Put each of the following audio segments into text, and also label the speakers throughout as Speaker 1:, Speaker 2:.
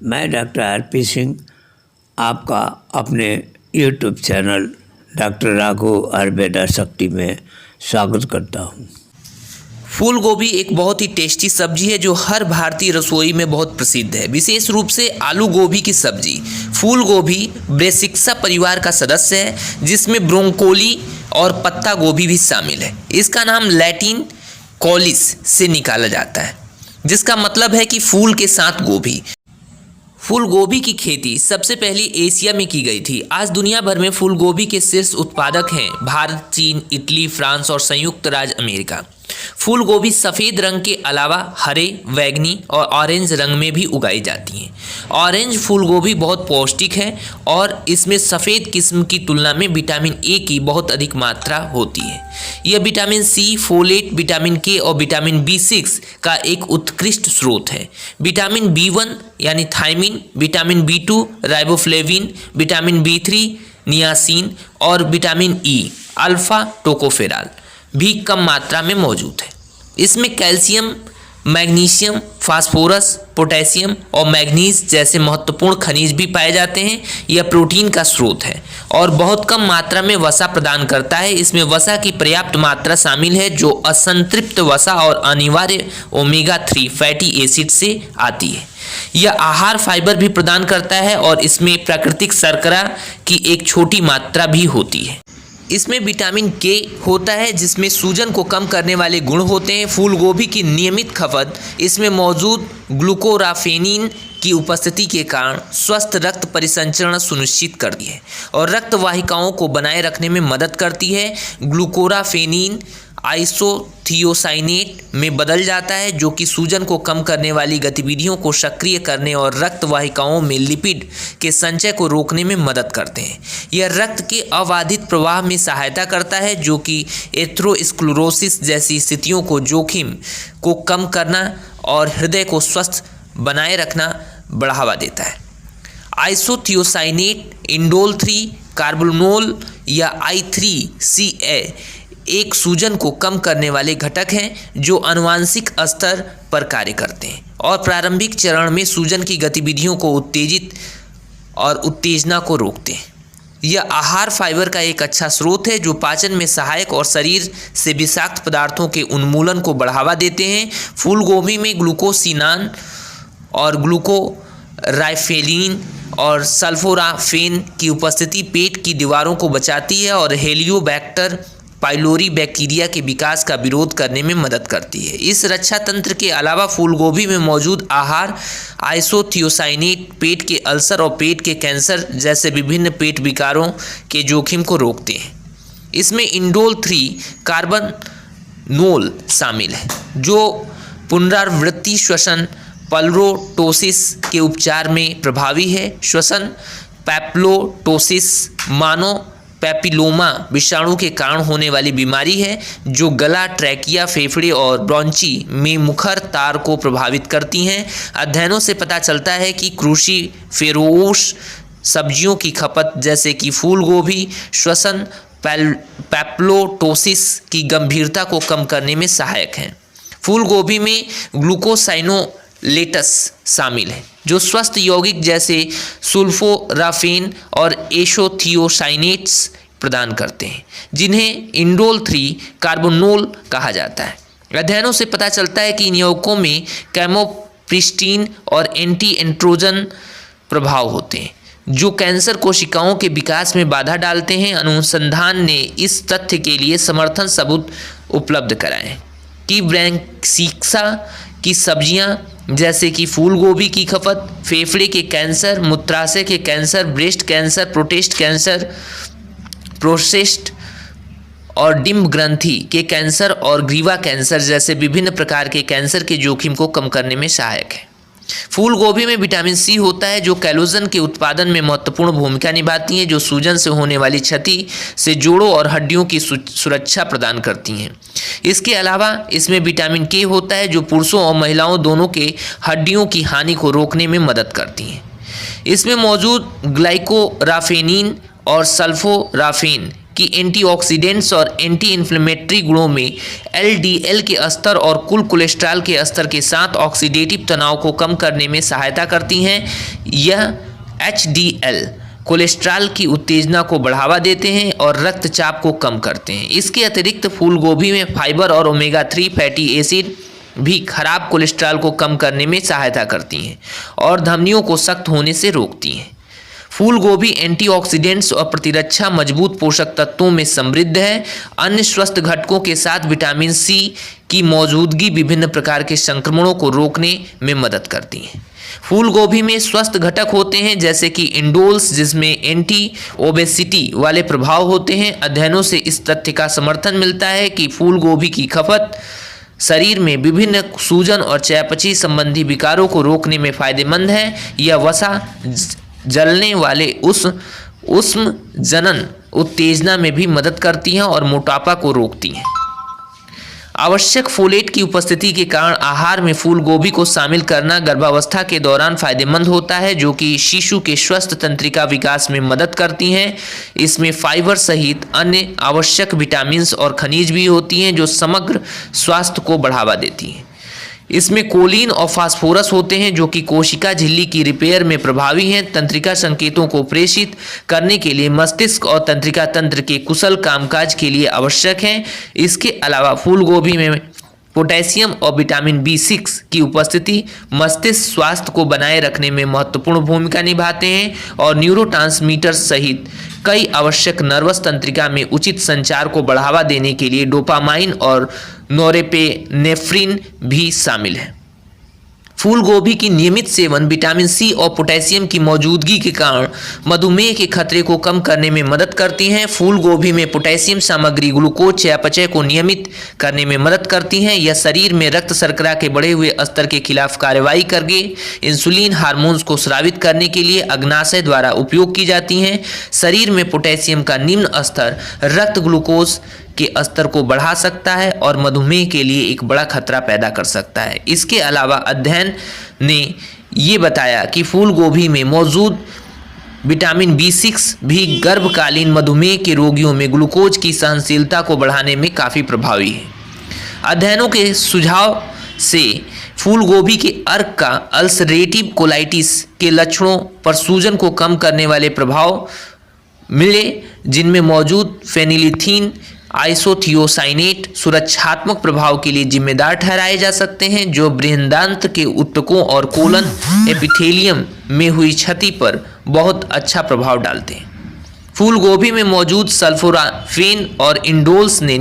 Speaker 1: मैं doctor RP. Singh आपका अपने YouTube channel doctor Raghav Ayurveda शक्ति में स्वागत करता हूँ।
Speaker 2: फूल गोभी एक बहुत ही टेस्टी सब्जी है जो हर भारतीय रसोई में बहुत प्रसिद्ध है, विशेष रूप से आलू गोभी की सब्जी। फूल गोभी ब्रेसिक्सा परिवार का सदस्य है जिसमें ब्रोंकोली और पत्ता गोभी भी शामिल है। इसका नाम लैटिन कॉलिस से निकाला जाता है जिसका मतलब है कि फूल के साथ गोभी। फूल गोभी की खेती सबसे पहले एशिया में की गई थी। आज दुनिया भर में फूल गोभी के शीर्ष उत्पादक हैं भारत, चीन, इटली, फ्रांस और संयुक्त राज्य अमेरिका। फूल गोभी सफ़ेद रंग के अलावा हरे, बैंगनी और ऑरेंज रंग में भी उगाई जाती हैं। ऑरेंज फूल गोभी बहुत पौष्टिक है और इसमें सफ़ेद किस्म की तुलना में विटामिन ए की बहुत अधिक मात्रा होती है। यह विटामिन सी, फोलेट, विटामिन के और विटामिन B6 का एक उत्कृष्ट स्रोत है। विटामिन B1 यानी thiamine, vitamin B2 riboflavin, vitamin B3 niacin और विटामिन ई अल्फा टोकोफेरॉल भी कम मात्रा में मौजूद है। इसमें कैल्शियम, मैग्नीशियम, फास्फोरस, पोटेशियम और मैग्नीज जैसे महत्वपूर्ण खनिज भी पाए जाते हैं। यह प्रोटीन का स्रोत है और बहुत कम मात्रा में वसा प्रदान करता है। इसमें वसा की पर्याप्त मात्रा शामिल है जो असंतृप्त वसा और अनिवार्य ओमेगा 3 फैटी एसिड से आती है। यह आहार फाइबर भी प्रदान करता है और इसमें प्राकृतिक शर्करा की एक छोटी मात्रा भी होती है। इसमें विटामिन के होता है जिसमें सूजन को कम करने वाले गुण होते हैं। फूल गोभी की नियमित खपत इसमें मौजूद ग्लूकोराफेनिन की उपस्थिति के कारण स्वस्थ रक्त परिसंचरण सुनिश्चित करती है और रक्त वाहिकाओं को बनाए रखने में मदद करती है। ग्लूकोराफेनिन आइसोथियोसाइनेट में बदल जाता है जो कि सूजन को कम करने वाली गतिविधियों को सक्रिय करने और रक्त वाहिकाओं में लिपिड के संचय को रोकने में मदद करते हैं। यह रक्त के अबाधित प्रवाह में सहायता करता है जो कि एथेरोस्क्लेरोसिस जैसी स्थितियों को जोखिम को कम करना और हृदय को स्वस्थ बनाए रखना बढ़ावा देता है। आइसोथियोसाइनेट, इंडोल 3, कार्बोनोल या I3CA एक सूजन को कम करने वाले घटक हैं जो आनुवंशिक स्तर पर कार्य करते हैं और प्रारंभिक चरण में सूजन की गतिविधियों को उत्तेजित और उत्तेजना को रोकते हैं। यह आहार फाइबर का एक अच्छा स्रोत है जो पाचन में सहायक और शरीर से विषाक्त पदार्थों के उन्मूलन को बढ़ावा देते हैं। फूल गोभी में ग्लूकोसिनान और ग्लूकोराफेनिन और सल्फोराफेन की उपस्थिति पेट की दीवारों को बचाती है और हेलियोबैक्टर पाइलोरी बैक्टीरिया के विकास का विरोध करने में मदद करती है। इस रक्षा तंत्र के अलावा फूल गोभी में मौजूद आहार आइसोथियोसाइनेट पेट के अल्सर और पेट के कैंसर जैसे विभिन्न पेट विकारों के जोखिम को रोकते हैं। इसमें इंडोल 3 कार्बोनोल शामिल है जो पुनरावृत्ति श्वसन पल्रोटोसिस के उपचार में प्रभावी है। श्वसन पैप्लोटोसिस मानव पैपिलोमा विषाणु के कारण होने वाली बीमारी है जो गला, ट्रैकिया, फेफड़े और ब्रोंची में मुखर तार को प्रभावित करती हैं। अध्ययनों से पता चलता है कि क्रूसीफेरोस सब्जियों की खपत जैसे कि फूल गोभी श्वसन पैप्लोटोसिस की गंभीरता को कम करने में सहायक हैं। फूल गोभी में ग्लूकोसाइनोलेटस शामिल है जो स्वस्थ यौगिक जैसे सुल्फोराफेन और एशोथियोसाइनेट्स प्रदान करते हैं जिन्हें इंडोल 3 कार्बोनोल कहा जाता है। अध्ययनों से पता चलता है कि इन यौगिकों में कैमोप्रिस्टीन और एंटी एंड्रोजन प्रभाव होते हैं जो कैंसर कोशिकाओं के विकास में बाधा डालते हैं। अनुसंधान ने इस तथ्य के लिए समर्थन सबूत उपलब्ध कराए कि ब्रेसिक्सा की सब्जियां जैसे कि फूल गोभी की खपत फेफड़े के कैंसर, मूत्राशय के कैंसर, ब्रेस्ट कैंसर, प्रोस्टेट और डिंब ग्रंथि के कैंसर और ग्रीवा कैंसर जैसे विभिन्न प्रकार के कैंसर के जोखिम को कम करने में सहायक है। फूल गोभी में विटामिन सी होता है जो कोलेजन के उत्पादन में महत्वपूर्ण भूमिका निभाती है जो सूजन से होने वाली क्षति से जोड़ों और हड्डियों की सुरक्षा प्रदान करती हैं। इसके अलावा इसमें विटामिन के होता है जो पुरुषों और महिलाओं दोनों के हड्डियों की हानि को रोकने में मदद करती हैं। इसमें मौजूद ग्लाइकोराफेनिन और सल्फोराफेन कि एंटीऑक्सीडेंट्स और एंटी इन्फ्लेमेटरी गुणों में एलडीएल के स्तर और कुल कोलेस्ट्रॉल के स्तर के साथ ऑक्सीडेटिव तनाव को कम करने में सहायता करती हैं। यह एचडीएल कोलेस्ट्रॉल की उत्तेजना को बढ़ावा देते हैं और रक्तचाप को कम करते हैं। इसके अतिरिक्त फूल गोभी में फाइबर और ओमेगा 3 फैटी एसिड भी खराब कोलेस्ट्रॉल को कम करने में सहायता करती हैं और धमनियों को सख्त होने से रोकती हैं। फूल गोभी एंटीऑक्सीडेंट्स और प्रतिरक्षा मजबूत पोषक तत्वों में समृद्ध है। अन्य स्वस्थ घटकों के साथ विटामिन सी की मौजूदगी विभिन्न प्रकार के संक्रमणों को रोकने में मदद करती है। फूल गोभी में स्वस्थ घटक होते हैं जैसे कि इंडोल्स, जिसमें एंटी ओबेसिटी वाले प्रभाव होते हैं। अध्ययनों से इस तथ्य का समर्थन मिलता है कि फूल गोभी की खपत शरीर में विभिन्न सूजन और चयापचय संबंधी विकारों को रोकने में फायदेमंद है। यह वसा जलने वाले उष्ण जनन उत्तेजना में भी मदद करती हैं और मोटापा को रोकती हैं। आवश्यक फोलेट की उपस्थिति के कारण आहार में फूल गोभी को शामिल करना गर्भावस्था के दौरान फायदेमंद होता है, जो कि शिशु के स्वस्थ तंत्रिका विकास में मदद करती हैं। इसमें फाइबर सहित अन्य आवश्यक विटामिन्स और खनिज भी होती हैं जो समग्र स्वास्थ्य को बढ़ावा देती हैं। इसमें कोलिन और फास्फोरस होते हैं जो कि कोशिका झिल्ली की रिपेयर में प्रभावी हैं। तंत्रिका संकेतों को प्रेषित करने के लिए मस्तिष्क और तंत्रिका तंत्र के कुशल कामकाज के लिए आवश्यक हैं। इसके अलावा फूल गोभी में पोटेशियम और विटामिन B6 की उपस्थिति मस्तिष्क स्वास्थ्य को बनाए रखने में महत्वपूर्ण भूमिका निभाते हैं और न्यूरोट्रांसमीटर सहित कई आवश्यक नर्वस तंत्रिका में उचित संचार को बढ़ावा देने के लिए डोपामाइन और नोरेपेनेफ्रिन भी शामिल है। फूल गोभी की नियमित सेवन विटामिन सी और पोटेशियम की मौजूदगी के कारण मधुमेह के खतरे को कम करने में मदद करती हैं। फूल गोभी में पोटेशियम सामग्री ग्लूकोज चयापचय को नियमित करने में मदद करती हैं। यह शरीर में रक्त शर्करा के बढ़े हुए स्तर के खिलाफ कार्रवाई करके इंसुलिन हार्मोन्स को स्रावित करने के लिए अग्नाशय द्वारा उपयोग की जाती हैं। शरीर में पोटेशियम का निम्न स्तर रक्त ग्लूकोज के स्तर को बढ़ा सकता है और मधुमेह के लिए एक बड़ा खतरा पैदा कर सकता है। इसके अलावा अध्ययन ने ये बताया कि फूल गोभी में मौजूद विटामिन B6 भी गर्भकालीन मधुमेह के रोगियों में ग्लूकोज की सहनशीलता को बढ़ाने में काफ़ी प्रभावी है। अध्ययनों के सुझाव से फूल गोभी के अर्क का अल्सरेटिव कोलाइटिस के लक्षणों पर सूजन को कम करने वाले प्रभाव मिले, जिनमें मौजूद फेनिलिथीन आइसोथियोसाइनेट सुरक्षात्मक प्रभाव के लिए जिम्मेदार ठहराए जा सकते हैं, जो बृहदान्त्र के ऊतकों और कोलन एपिथेलियम में हुई क्षति पर बहुत अच्छा प्रभाव डालते हैं। फूल गोभी में मौजूद सल्फोराफेन और इंडोल्स ने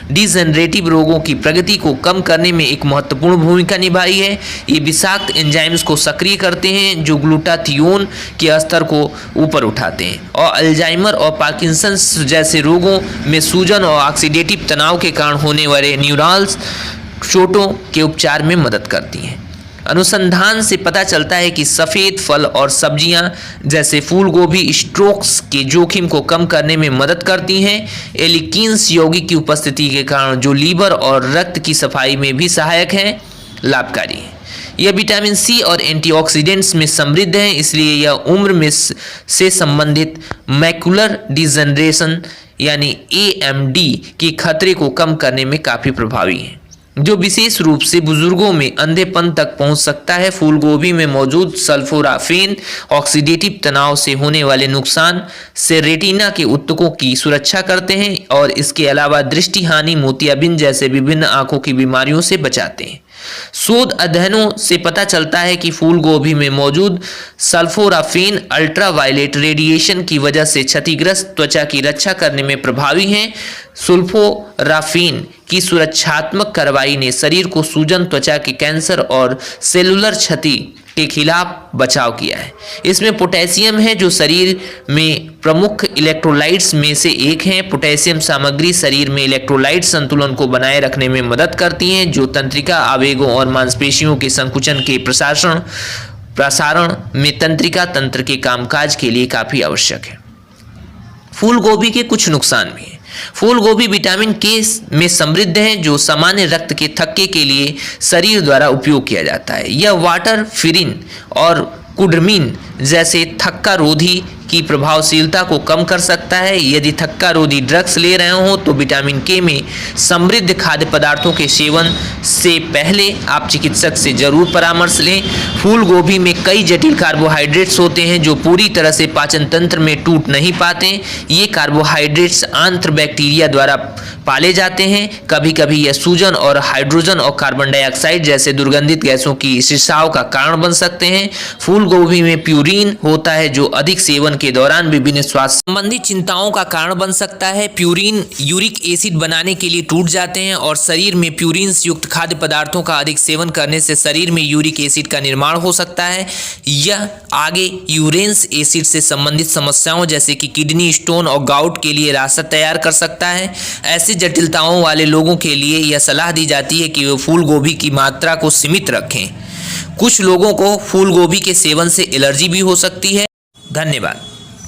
Speaker 2: डिजेनरेटिव रोगों की प्रगति को कम करने में एक महत्वपूर्ण भूमिका निभाई है। ये विषाक्त एंजाइम्स को सक्रिय करते हैं जो ग्लूटाथियोन के स्तर को ऊपर उठाते हैं और अल्जाइमर और पार्किंसंस जैसे रोगों में सूजन और ऑक्सीडेटिव तनाव के कारण होने वाले न्यूरल चोटों के उपचार में मदद करती हैं। अनुसंधान से पता चलता है कि सफ़ेद फल और सब्जियां जैसे फूल गोभी स्ट्रोक्स के जोखिम को कम करने में मदद करती हैं। एलिकीन्स यौगिक की उपस्थिति के कारण जो लीवर और रक्त की सफाई में भी सहायक हैं, लाभकारी है। यह विटामिन सी और एंटीऑक्सीडेंट्स में समृद्ध है, इसलिए यह उम्र में से संबंधित मैकुलर डिजनरेशन यानी AMD के खतरे को कम करने में काफ़ी प्रभावी है, जो विशेष रूप से बुजुर्गों में अंधेपन तक पहुंच सकता है। फूल गोभी में मौजूद सल्फोराफेन ऑक्सीडेटिव तनाव से होने वाले नुकसान से रेटिना के ऊतकों की सुरक्षा करते हैं और इसके अलावा दृष्टि हानि, मोतियाबिंद जैसे विभिन्न आंखों की बीमारियों से बचाते हैं। शोध अध्ययनों से पता चलता है कि फूल गोभी में मौजूद सल्फोराफेन अल्ट्रावायलेट रेडिएशन की वजह से क्षतिग्रस्त त्वचा की रक्षा करने में प्रभावी हैं। सल्फोराफेन की सुरक्षात्मक कार्रवाई ने शरीर को सूजन, त्वचा के कैंसर और सेलुलर क्षति के खिलाफ बचाव किया है। इसमें पोटेशियम है जो शरीर में प्रमुख इलेक्ट्रोलाइट्स में से एक है। पोटेशियम सामग्री शरीर में इलेक्ट्रोलाइट संतुलन को बनाए रखने में मदद करती हैं, जो तंत्रिका आवेगों और मांसपेशियों के संकुचन के प्रसारण में तंत्रिका तंत्र के कामकाज के लिए काफ़ी आवश्यक है। फूल गोभी के कुछ नुकसान भी हैं। फूल गोभी विटामिन के में समृद्ध है, जो सामान्य रक्त के थक्के के लिए शरीर द्वारा उपयोग किया जाता है। यह वाटर फिरिन और कुडर्मिन जैसे थक्का रोधी की प्रभावशीलता को कम कर सकता है। यदि थक्का रोधी ड्रग्स ले रहे हो तो विटामिन के में समृद्ध खाद्य पदार्थों के सेवन से पहले आप चिकित्सक से जरूर परामर्श लें। फूल गोभी में कई जटिल कार्बोहाइड्रेट्स होते हैं जो पूरी तरह से पाचन तंत्र में टूट नहीं पाते। ये कार्बोहाइड्रेट्स आंत्र बैक्टीरिया द्वारा पाले जाते हैं। कभी कभी यह सूजन और हाइड्रोजन और कार्बन डाइऑक्साइड जैसे दुर्गंधित गैसों की रिसाव का कारण बन सकते हैं। फूल गोभी में प्यूरिन होता है जो अधिक सेवन के दौरान विभिन्न स्वास्थ्य संबंधी चिंताओं का कारण बन सकता है। प्यूरिन यूरिक एसिड बनाने के लिए टूट जाते हैं और शरीर में प्यूरिन युक्त खाद्य पदार्थों का अधिक सेवन करने से शरीर में यूरिक एसिड का निर्माण हो सकता है। यह आगे यूरेंस एसिड से संबंधित समस्याओं जैसे कि किडनी स्टोन और गाउट के लिए रास्ता तैयार कर सकता है। ऐसी जटिलताओं वाले लोगों के लिए यह सलाह दी जाती है कि वे फूल गोभी की मात्रा को सीमित रखें। कुछ लोगों को फूल गोभी के सेवन से एलर्जी भी हो सकती है। धन्यवाद।